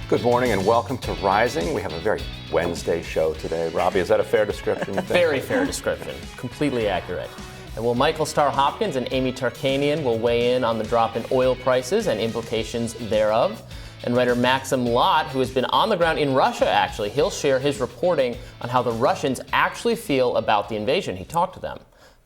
Good morning and welcome to Rising. We have a very Wednesday show today. Robbie, is that a fair description, you think? Very fair description. Completely accurate. And Michael Starr Hopkins and Amy Tarkanian will weigh in on the drop in oil prices and implications thereof. And writer Maxim Lott, who has been on the ground in Russia, actually, he'll share his reporting on how the Russians actually feel about the invasion. He talked to them.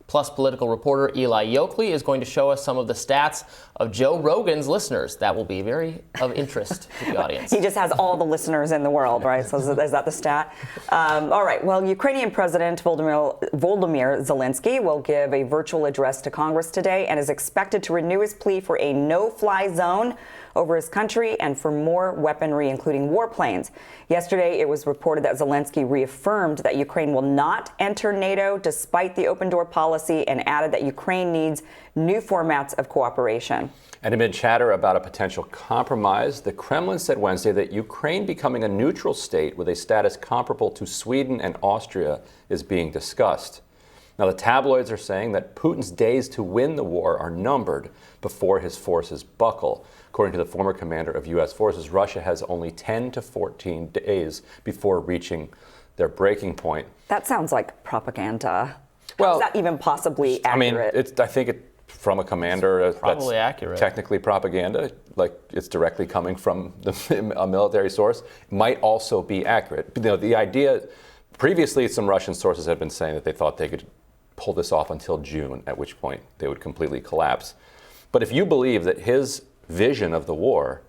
Plus, political reporter Eli Yokley is going to show us some of the stats of Joe Rogan's listeners. That will be very of interest to the audience. He just has all the listeners in the world, right? So is that the stat? All right. Well, Ukrainian President Volodymyr Zelenskyy will give a virtual address to Congress today and is expected to renew his plea for a no-fly zone over his country and for more weaponry, including warplanes. Yesterday, it was reported that Zelenskyy reaffirmed that Ukraine will not enter NATO despite the open door policy and added that Ukraine needs new formats of cooperation. And amid chatter about a potential compromise, the Kremlin said Wednesday that Ukraine becoming a neutral state with a status comparable to Sweden and Austria is being discussed. Now, the tabloids are saying that Putin's days to win the war are numbered before his forces buckle. According to the former commander of U.S. forces, Russia has only 10 to 14 days before reaching their breaking point. That sounds like propaganda. Well, is that even possibly accurate? I mean, I think it from a commander probably that's accurate. Technically propaganda, like it's directly coming from a military source, might also be accurate. You know, the idea, previously some Russian sources had been saying that they thought they could pull this off until June, at which point they would completely collapse. But if you believe that his vision of the war,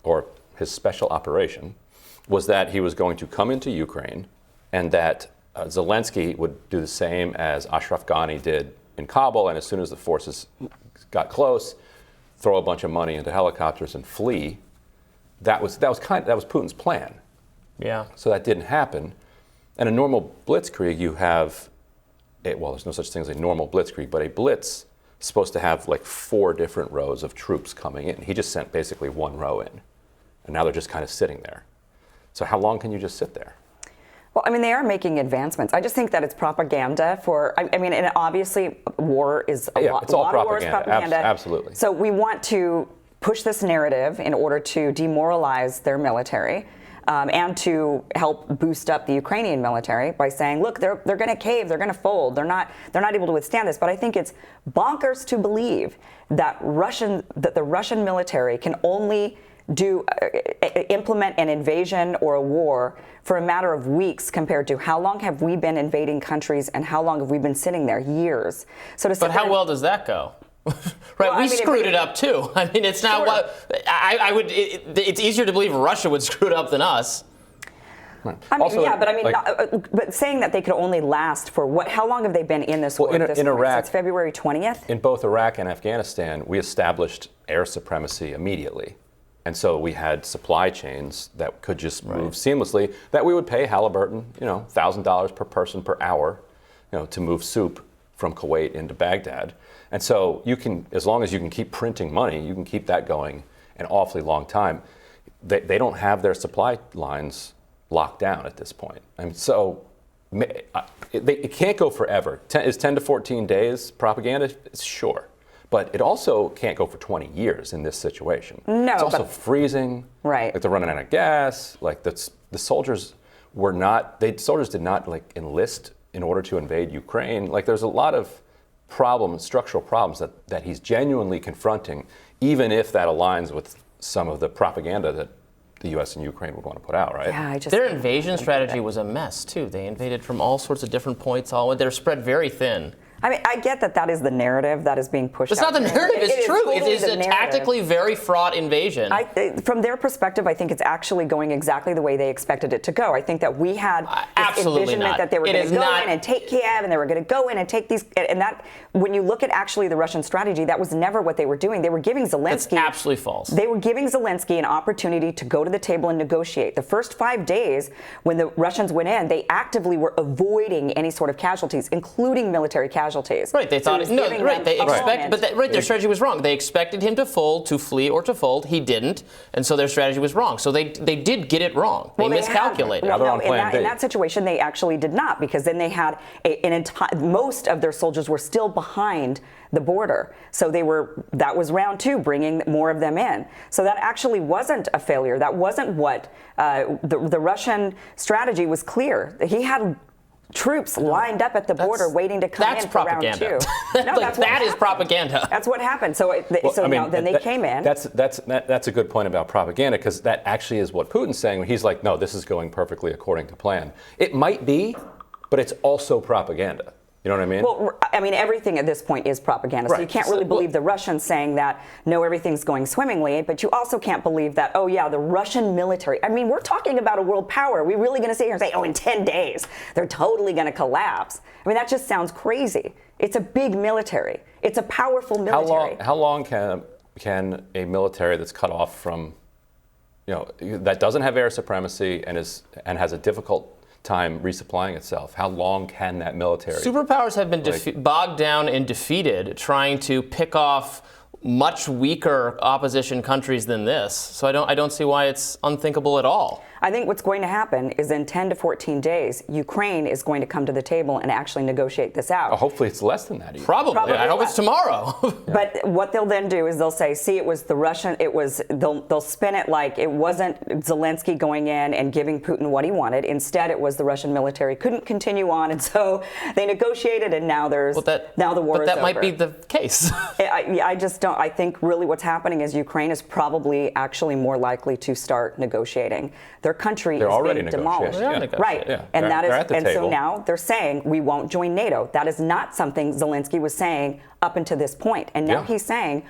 or his special operation, was that he was going to come into Ukraine and that Zelenskyy would do the same as Ashraf Ghani did in Kabul, and as soon as the forces got close, throw a bunch of money into helicopters and flee. That was Putin's plan. Yeah. So that didn't happen. And a normal blitzkrieg, you have there's no such thing as a normal blitzkrieg, but a blitz is supposed to have like 4 different rows of troops coming in. He just sent basically 1 row in, and now they're just kind of sitting there. So how long can you just sit there? Well, I mean, they are making advancements. I just think that it's propaganda and obviously war is a lot. It's all propaganda. War is propaganda. Absolutely. So we want to push this narrative in order to demoralize their military. And to help boost up the Ukrainian military by saying, look, they're going to cave, they're going to fold, they're not able to withstand this. But I think it's bonkers to believe that the Russian military can only implement an invasion or a war for a matter of weeks compared to how long have we been invading countries and how long have we been sitting there? Years. But how well does that go? Right, well, we screwed it up too. I mean, it's not what it's easier to believe Russia would screw it up than us. I mean, but saying that they could only last for what? How long have they been in this war? In Iraq, since February 20th. In both Iraq and Afghanistan, we established air supremacy immediately, and so we had supply chains that could just move seamlessly. That we would pay Halliburton, $1,000 per person per hour, to move soup from Kuwait into Baghdad. And so you can, as long as you can keep printing money, you can keep that going an awfully long time. They don't have their supply lines locked down at this point. And so it can't go forever. Is 10 to 14 days propaganda? Sure. But it also can't go for 20 years in this situation. No, it's also freezing. Right. Like they're running out of gas. Like the soldiers soldiers did not like enlist in order to invade Ukraine. Like there's a lot of structural problems that he's genuinely confronting, even if that aligns with some of the propaganda that the U.S. and Ukraine would want to put out, right? Yeah, their invasion strategy was a mess, too. They invaded from all sorts of different points. They're spread very thin. I mean, I get that is the narrative that is being pushed out. It's not the narrative, it's true. Totally it is a tactically very fraught invasion. From their perspective, I think it's actually going exactly the way they expected it to go. I think that we had this envisionment that they were going to go in and take Kiev, and they were going to go in and take these, and that, when you look at actually the Russian strategy, that was never what they were doing. They were giving Zelenskyy... That's absolutely false. They were giving Zelenskyy an opportunity to go to the table and negotiate. The first 5 days, when the Russians went in, they actively were avoiding any sort of casualties, including military casualties. Right, they thought their strategy was wrong. They expected him to fold, to flee, or to fold. He didn't, and so their strategy was wrong. So they did get it wrong. They miscalculated. In that situation, they actually did not, because then they had most of their soldiers were still behind the border. So that was round two, bringing more of them in. So that actually wasn't a failure. That wasn't what the Russian strategy was clear. He had troops lined up at the border waiting to come in for round two. That is propaganda. That's what happened. So then they came in. That's a good point about propaganda, because that actually is what Putin's saying. He's like, no, this is going perfectly according to plan. It might be, but it's also propaganda. You know what I mean? Well, I mean, everything at this point is propaganda. Right. So you can't really believe the Russians saying that, no, everything's going swimmingly, but you also can't believe that, oh, yeah, the Russian military. I mean, we're talking about a world power. Are we really going to sit here and say, oh, in 10 days, they're totally going to collapse? I mean, that just sounds crazy. It's a big military. It's a powerful military. How long can a military that's cut off from, that doesn't have air supremacy and has a difficult time resupplying itself, how long can that military? Superpowers have been bogged down and defeated trying to pick off much weaker opposition countries than this. So I don't see why it's unthinkable at all. I think what's going to happen is in 10 to 14 days, Ukraine is going to come to the table and actually negotiate this out. Hopefully it's less than that even. Probably. I hope it's tomorrow. But what they'll then do is they'll say, see, it was the Russian, they'll spin it like it wasn't Zelensky going in and giving Putin what he wanted. Instead, it was the Russian military couldn't continue on, and so they negotiated, and now now the war is over. But that might be the case. I just don't. I think really what's happening is Ukraine is probably actually more likely to start negotiating. Their country is being demolished. Right. Yeah. And so now they're saying we won't join NATO. That is not something Zelensky was saying up until this point. And now he's saying,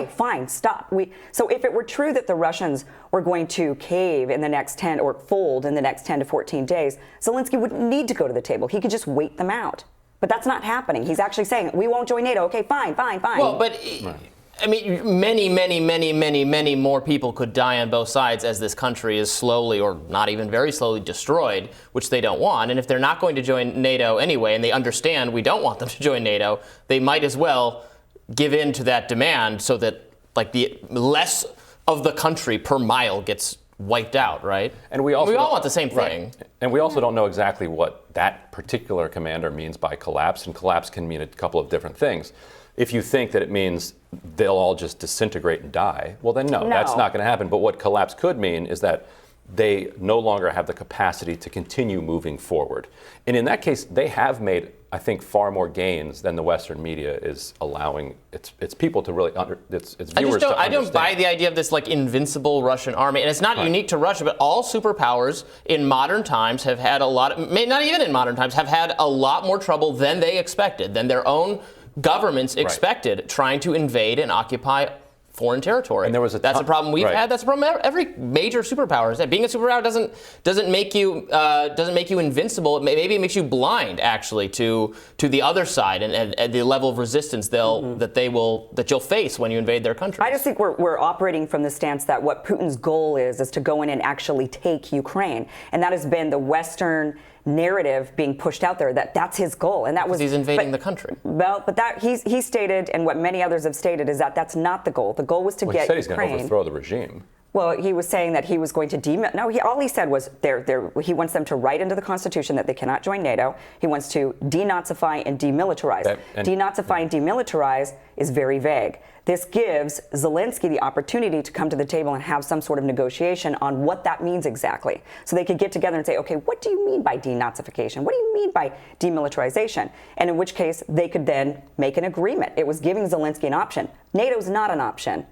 fine, stop. So if it were true that the Russians were going to cave in the next 10 or fold in the next 10 to 14 days, Zelensky wouldn't need to go to the table. He could just wait them out. But that's not happening. He's actually saying, we won't join NATO. Okay, fine. Well, but I mean, many more people could die on both sides as this country is slowly, or not even very slowly, destroyed, which they don't want. And if they're not going to join NATO anyway, and they understand we don't want them to join NATO, they might as well give in to that demand so that, like, the less of the country per mile gets wiped out, right? And we all want the same thing. Right. And we also don't know exactly what that particular commander means by collapse, and collapse can mean a couple of different things. If you think that it means they'll all just disintegrate and die, well then no, that's not going to happen. But what collapse could mean is that they no longer have the capacity to continue moving forward. And in that case, they have made, I think, far more gains than the Western media is allowing its people to really its viewers to understand. I don't buy the idea of this like invincible Russian army, and it's not unique to Russia, but all superpowers in modern times have had not even in modern times, have had a lot more trouble than they expected, than their own governments expected, trying to invade and occupy foreign territory. And that's a problem we've had. That's a problem every major superpower has had. Being a superpower doesn't make you invincible. Maybe it makes you blind, actually, to the other side and the level of resistance that you'll face when you invade their country. I just think we're operating from the stance that what Putin's goal is to go in and actually take Ukraine, and that has been the Western narrative being pushed out there that's his goal, and that was he's invading the country. Well, but that he stated, and what many others have stated, is that that's not the goal. The goal was to get he said he's Ukraine. going to overthrow the regime. Well, he was saying that he was going to all he said was he wants them to write into the Constitution that they cannot join NATO. He wants to denazify and demilitarize. Denazify and demilitarize is very vague. This gives Zelensky the opportunity to come to the table and have some sort of negotiation on what that means exactly. So they could get together and say, okay, what do you mean by denazification? What do you mean by demilitarization? And in which case, they could then make an agreement. It was giving Zelensky an option. NATO's not an option.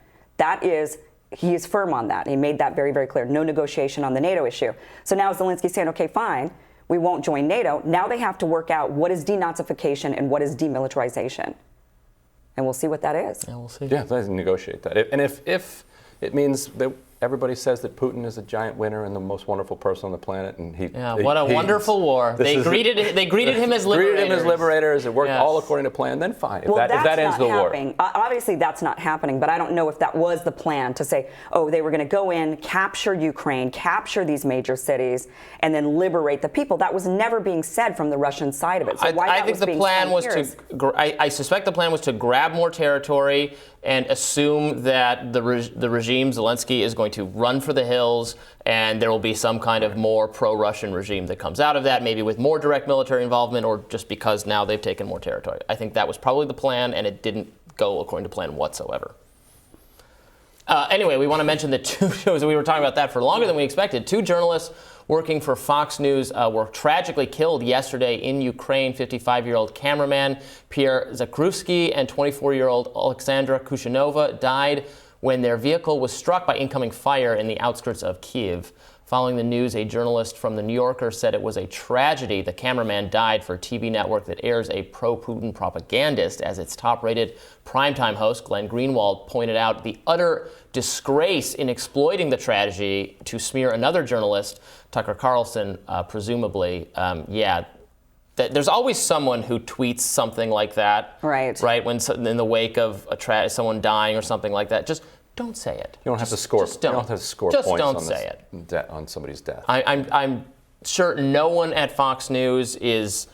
He is firm on that. He made that very, very clear. No negotiation on the NATO issue. So now Zelensky's saying, okay, fine, we won't join NATO. Now they have to work out what is denazification and what is demilitarization. And we'll see what that is. Yeah, we'll see. Yeah, let's negotiate that. And if it means that everybody says that Putin is a giant winner and the most wonderful person on the planet, and what a wonderful war. They greeted him as liberators. It worked all according to plan. Then fine. If that ends the war. Obviously, that's not happening. But I don't know if that was the plan, to say, they were going to go in, capture Ukraine, capture these major cities, and then liberate the people. That was never being said from the Russian side of it. So I think the plan was I suspect the plan was to grab more territory and assume that the regime, Zelensky, is going going to run for the hills, and there will be some kind of more pro-Russian regime that comes out of that, maybe with more direct military involvement, or just because now they've taken more territory. I think that was probably the plan, and it didn't go according to plan whatsoever. Anyway, we want to mention that two shows, we were talking about that for longer than we expected. Two journalists working for Fox News were tragically killed yesterday in Ukraine. 55-year-old cameraman Pierre Zakrzewski and 24-year-old Alexandra Kushinova died when their vehicle was struck by incoming fire in the outskirts of Kyiv. Following the news, a journalist from The New Yorker said it was a tragedy. The cameraman died for a TV network that airs a pro-Putin propagandist. As its top-rated primetime host, Glenn Greenwald, pointed out the utter disgrace in exploiting the tragedy to smear another journalist, Tucker Carlson, presumably. There's always someone who tweets something like that. Right. Right, when in the wake of someone dying or something like that. Just don't say it. You don't have to score. You don't have to score just points don't on say it. On somebody's death. I'm sure no one at Fox News is.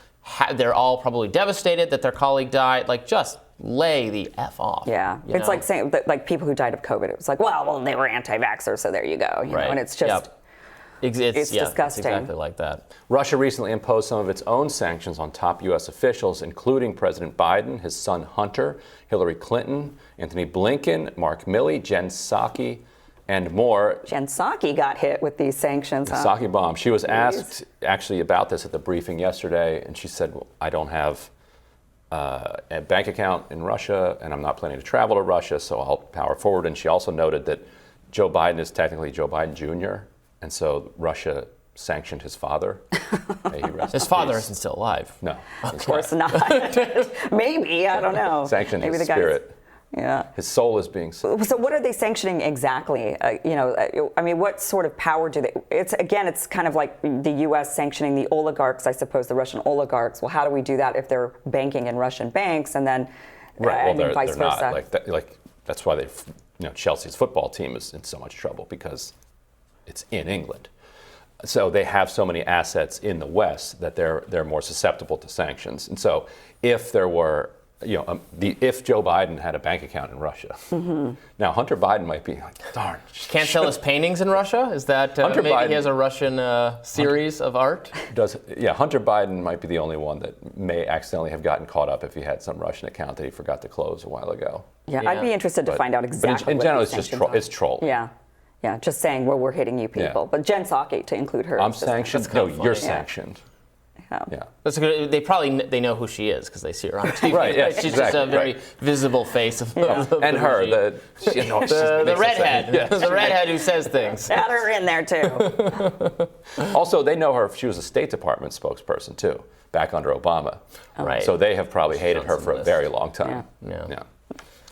They're all probably devastated that their colleague died. Like, just lay the F off. Yeah, it's like saying that, like, people who died of COVID. It was like, well, they were anti-vaxxers, so there you go. You know, and it's just. Yep. It's disgusting. It's exactly like that. Russia recently imposed some of its own sanctions on top U.S. officials, including President Biden, his son Hunter, Hillary Clinton, Anthony Blinken, Mark Milley, Jen Psaki, and more. Jen Psaki got hit with these sanctions. The Psaki bomb. She was asked actually about this at the briefing yesterday, and she said, well, I don't have a bank account in Russia, and I'm not planning to travel to Russia, so I'll power forward. And she also noted that Joe Biden is technically Joe Biden Jr., and so Russia sanctioned his father. His father isn't still alive. No. Of course not. Maybe, I don't know. Sanctioned Maybe his spirit. Yeah. His soul is being sanctioned. So what are they sanctioning exactly? I mean, what sort of power do they? It's kind of like the U.S. sanctioning the oligarchs, I suppose, the Russian oligarchs. Well, how do we do that if they're banking in Russian banks, and then vice versa? Not. That's why Chelsea's football team is in so much trouble, because it's in England. So they have so many assets in the West that they're more susceptible to sanctions. And so if there were, if Joe Biden had a bank account in Russia, now Hunter Biden might be like, darn. Can't sell his paintings in Russia? Is that maybe Biden, he has a Russian series of art? Hunter Biden might be the only one that may accidentally have gotten caught up if he had some Russian account that he forgot to close a while ago. Yeah, I'd be interested to find out exactly. But in general, it's troll. Yeah, just saying, well, we're hitting you people. Yeah. But Jen Psaki, to include her. I'm sanctioned? No, you're sanctioned. Yeah. That's good. They know who she is because they see her on TV. Right, yes, She's just a very visible face of the and her, the redhead. The redhead who says things. Got her in there, too. Also, they know her. She was a State Department spokesperson, too, back under Obama. Right. So they have probably hated her for a very long time. Yeah.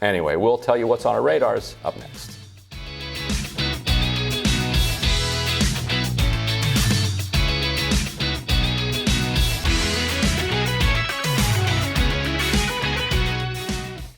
Anyway, we'll tell you what's on our radars up next.